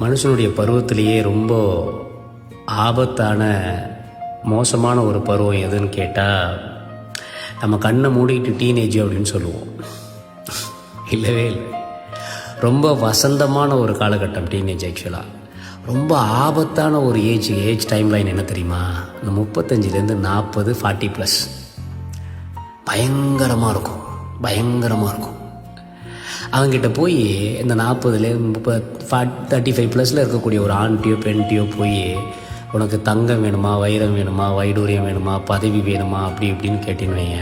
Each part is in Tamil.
மனுஷனுடைய பருவத்திலேயே ரொம்ப ஆபத்தான மோசமான ஒரு பருவம் எதுன்னு கேட்டால் நம்ம கண்ணை மூடிக்கிட்டு டீனேஜ் அப்படின்னு சொல்லுவோம். இல்லவே இல்லை, ரொம்ப வசந்தமான ஒரு காலகட்டம் டீனேஜ். ஆக்சுவலாக ரொம்ப ஆபத்தான ஒரு ஏஜ் டைம் லைன் என்ன தெரியுமா? இந்த 35லேருந்து 40, 40+. பயங்கரமாக இருக்கும். அவங்ககிட்ட போய் இந்த 40 35+ இருக்கக்கூடிய ஒரு ஆண்ட்டியோ பெண்ட்டியோ போய் உனக்கு தங்கம் வேணுமா, வைரம் வேணுமா, வைடூரியம் வேணுமா, பதவி வேணுமா, அப்படி இப்படின்னு கேட்டின்னு வைங்க,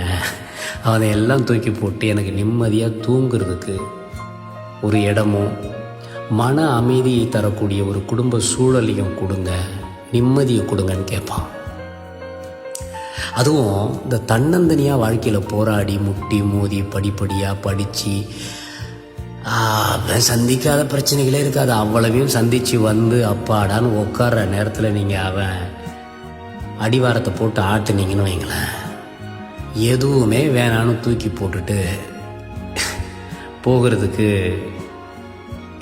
அவனை எல்லாம் தூக்கி போட்டு எனக்கு நிம்மதியாக தூங்குறதுக்கு ஒரு இடமும் மன அமைதியை தரக்கூடிய ஒரு குடும்ப சூழலையும் கொடுங்க, நிம்மதியை கொடுங்கன்னு கேட்பான். அதுவும் இந்த தன்னந்தனியாக வாழ்க்கையில் போராடி முட்டி மோதி படிப்படியாக படித்து அவன் சந்திக்காத பிரச்சனைகளே இருக்காது. அவ்வளவையும் சந்தித்து வந்து அப்பாடான்னு உட்கார்ற நேரத்தில் நீங்கள் அவன் அடிவாரத்தை போட்டு ஆட்டுனீங்கன்னு வைங்களேன், எதுவுமே வேணான்னு தூக்கி போட்டுட்டு போகிறதுக்கு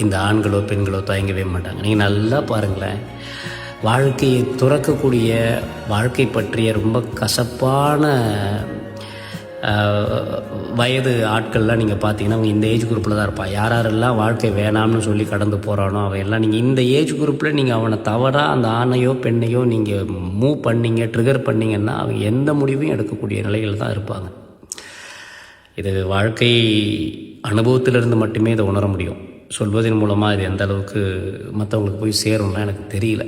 இந்த ஆண்களோ பெண்களோ தயங்கவே மாட்டாங்க. நீங்கள் நல்லா பாருங்களேன், வாழ்க்கையை துறக்கக்கூடிய வாழ்க்கை பற்றிய ரொம்ப கசப்பான வயது ஆட்கள்லாம் நீங்கள் பார்த்தீங்கன்னா அவங்க இந்த ஏஜ் குரூப்பில் தான் இருப்பான். யாரெல்லாம் வாழ்க்கை வேணாம்னு சொல்லி கடந்து போகிறானோ அவன் எல்லாம் நீங்கள் இந்த ஏஜ் குரூப்பில் நீங்கள் அவனை தவறாக அந்த ஆணையோ பெண்ணையோ நீங்கள் மூவ் பண்ணிங்க, ட்ரிகர் பண்ணிங்கன்னா அவங்க எந்த முடிவையும் எடுக்கக்கூடிய நிலையில் தான் இருப்பாங்க. இது வாழ்க்கை அனுபவத்திலிருந்து மட்டுமே இதை உணர முடியும். சொல்வதன் மூலமாக இது எந்த அளவுக்கு மற்றவங்களுக்கு போய் சேரும்னா எனக்கு தெரியல.